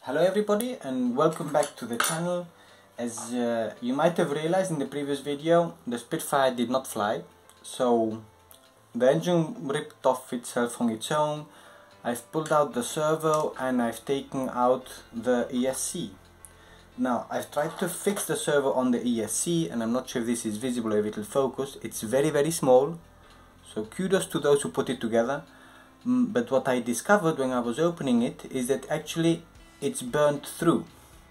Hello everybody and welcome back to the channel. As you might have realized in the previous video, the Spitfire did not fly, so the engine ripped off itself on its own. I've pulled out the servo and I've taken out the ESC. Now I've tried to fix the servo on the ESC, and I'm not sure if this is visible or if it will focus. It's very small, so kudos to those who put it together. But what I discovered when I was opening it is that actually it's burnt through,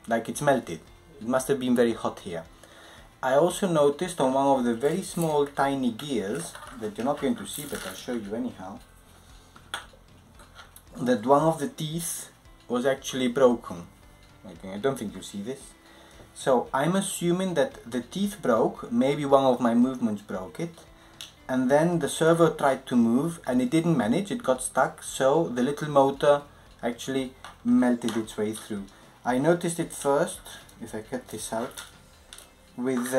like it's melted. It must have been very hot here. I also noticed on one of the very small tiny gears that you're not going to see, but I'll show you anyhow, that one of the teeth was actually broken. Okay, I don't think you see this. So I'm assuming that the teeth broke, maybe one of my movements broke it, and then the servo tried to move and it didn't manage, it got stuck, so the little motor actually melted its way through. I noticed it first, if I cut this out, with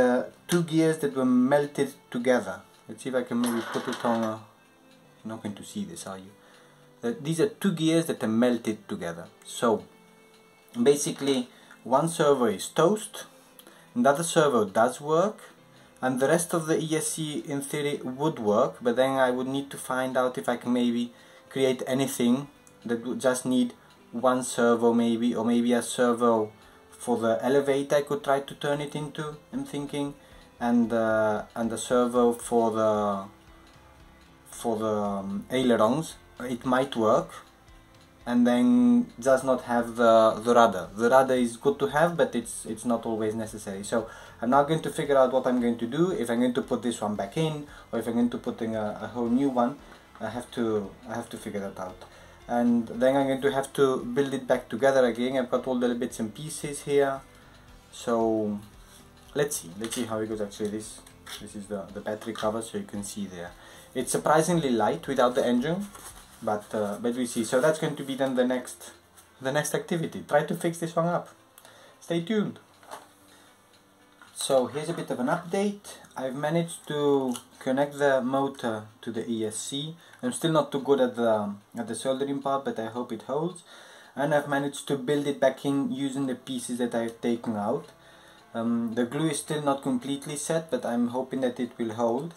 two gears that were melted together. Let's see if I can maybe put it on a... You're not going to see this, are you? These are two gears that are melted together. So basically one servo is toast, another servo does work, and the rest of the ESC in theory would work, but then I would need to find out if I can maybe create anything that would just need one servo maybe, or maybe a servo for the elevator I could try to turn it into, I'm thinking, and a servo for the ailerons. It might work, and then does not have the rudder. The rudder is good to have, but it's not always necessary. So I'm now going to figure out what I'm going to do, if I'm going to put this one back in, or if I'm going to put in a whole new one. I have to figure that out. And then I'm going to have to build it back together again. I've got all the bits and pieces here, so let's see how it goes. Actually, this is the battery cover, so you can see there. It's surprisingly light without the engine, but we see. So that's going to be then the next activity. Try to fix this one up. Stay tuned. So here's a bit of an update. I've managed to connect the motor to the ESC. I'm still not too good at the soldering part, but I hope it holds. And I've managed to build it back in using the pieces that I've taken out. The glue is still not completely set, but I'm hoping that it will hold.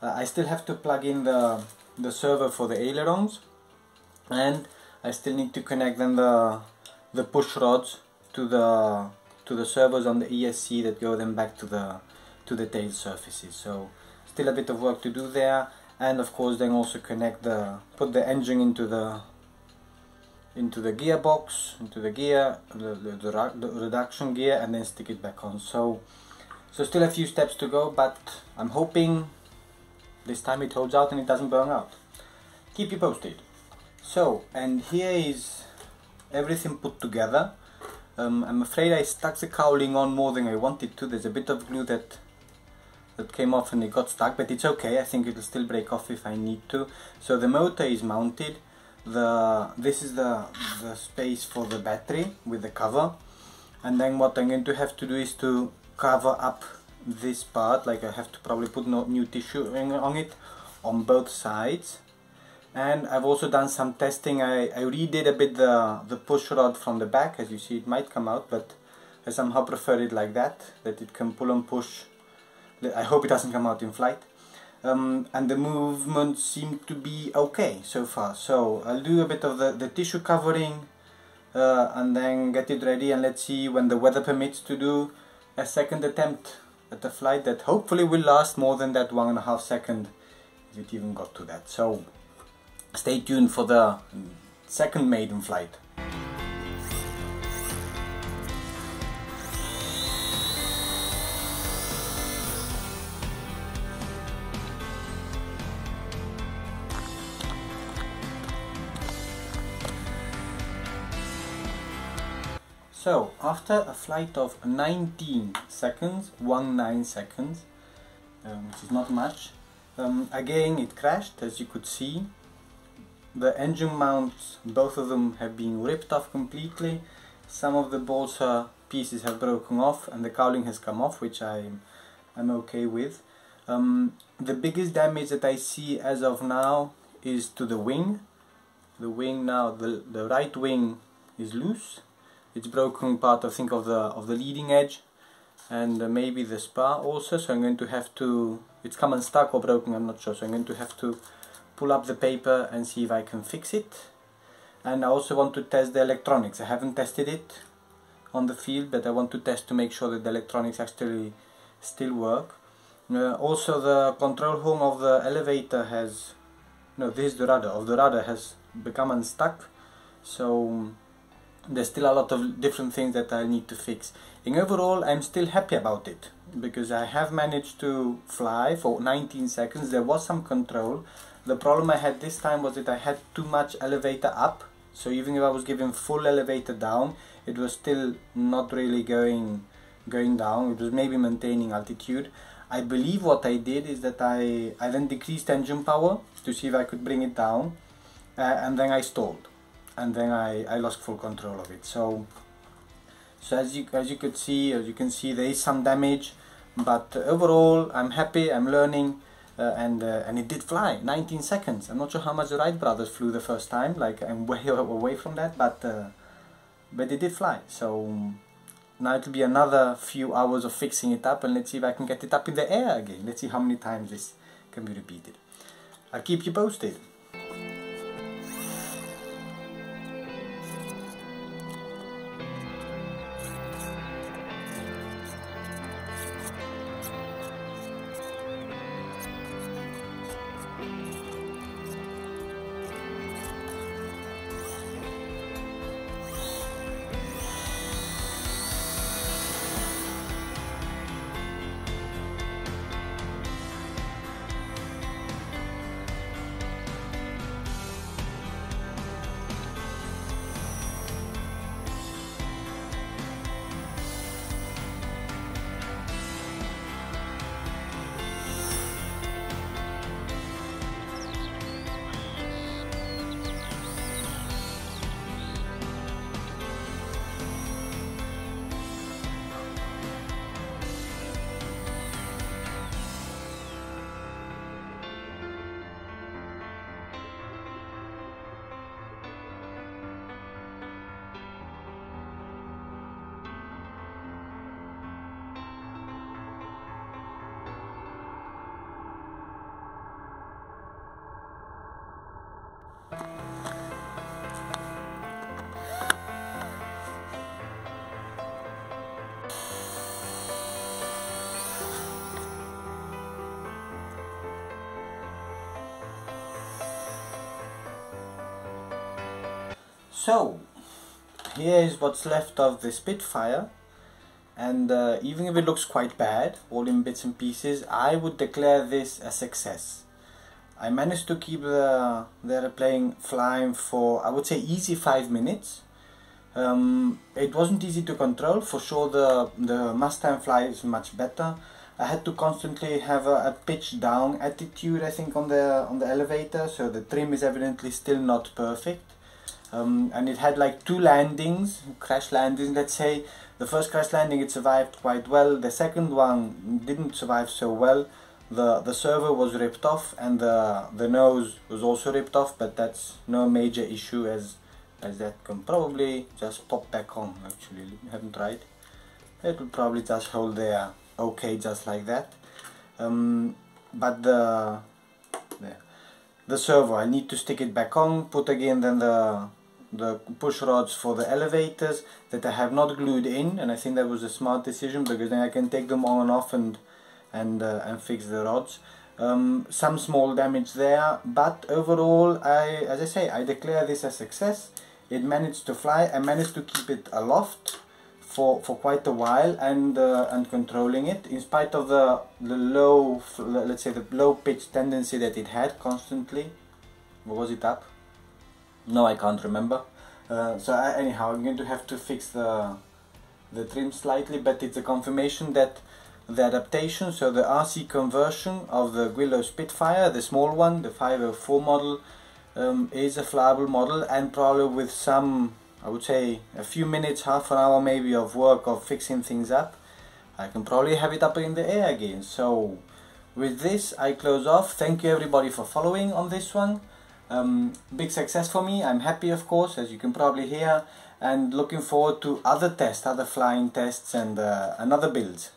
I still have to plug in the servo for the ailerons, and I still need to connect then the push rods to the servos on the ESC that go then back to the tail surfaces. So still a bit of work to do there, and of course then also put the engine into the gearbox, into the gear, the reduction gear, and then stick it back on. So still a few steps to go, but I'm hoping this time it holds out and it doesn't burn out. Keep you posted. So, and here is everything put together. I'm afraid I stuck the cowling on more than I wanted to. There's a bit of glue that came off and it got stuck, but it's okay. I think it'll still break off if I need to. So the motor is mounted. This is the space for the battery with the cover, and then what I'm going to have to do is to cover up this part. Like I have to probably put new tissue on it on both sides. And I've also done some testing. I redid a bit the push rod from the back. As you see, it might come out, but I somehow prefer it like that it can pull and push. I hope it doesn't come out in flight. And the movements seem to be okay so far. So I'll do a bit of the tissue covering and then get it ready, and let's see when the weather permits to do a second attempt at a flight that hopefully will last more than that 1.5 seconds, if it even got to that. So stay tuned for the second maiden flight. So after a flight of 19 seconds, 19 seconds, which is not much, again it crashed, as you could see. The engine mounts, both of them have been ripped off completely. Some of the balsa pieces have broken off and the cowling has come off, which I'm okay with. The biggest damage that I see as of now is to the wing. The wing now, the right wing is loose, it's broken part, I think, of the leading edge, and maybe the spar also. So I'm going to have to, it's come unstuck or broken, I'm not sure, so I'm going to have to pull up the paper and see if I can fix it. And I also want to test the electronics. I haven't tested it on the field, but I want to test to make sure that the electronics actually still work. Also the control home of the elevator has, no, this is the rudder, of the rudder has become unstuck, so there's still a lot of different things that I need to fix. And overall I'm still happy about it, because I have managed to fly for 19 seconds. There was some control. The problem I had this time was that I had too much elevator up, so even if I was giving full elevator down, it was still not really going down. It was maybe maintaining altitude. I believe what I did is that I then decreased engine power to see if I could bring it down, and then I stalled, and then I lost full control of it. So as you can see, there is some damage, but overall I'm happy, I'm learning, and it did fly 19 seconds. I'm not sure how much the Wright brothers flew the first time, like I'm way away from that, but it did fly. So now it'll be another few hours of fixing it up, and let's see if I can get it up in the air again. Let's see how many times this can be repeated. I'll keep you posted. So here is what's left of the Spitfire, and even if it looks quite bad, all in bits and pieces, I would declare this a success. I managed to keep the airplane flying for, I would say, easy 5 minutes. It wasn't easy to control, for sure. The Mustang flies much better. I had to constantly have a pitch down attitude, I think, on the elevator, so the trim is evidently still not perfect. And it had like 2 landings, crash landings, let's say. The first crash landing it survived quite well. The second one didn't survive so well. The servo was ripped off, and the nose was also ripped off, but that's no major issue, as that can probably just pop back on. Actually, I haven't tried. It will probably just hold there okay, just like that. But the servo, I need to stick it back on, put again then the push rods for the elevators that I have not glued in, and I think that was a smart decision, because then I can take them on and off and fix the rods. Some small damage there, but overall, as I say, I declare this a success. It managed to fly. I managed to keep it aloft for quite a while, and controlling it in spite of the low, let's say, the low pitch tendency that it had constantly. What was it up? No, I can't remember. Anyhow, I'm going to have to fix the trim slightly, but it's a confirmation that the adaptation, so the RC conversion of the Guillow Spitfire, the small one, the 504 model, is a flyable model, and probably with some, I would say, a few minutes, half an hour maybe of work of fixing things up, I can probably have it up in the air again. So with this I close off. Thank you everybody for following on this one. Big success for me. I'm happy, of course, as you can probably hear, and looking forward to other tests, other flying tests and other builds.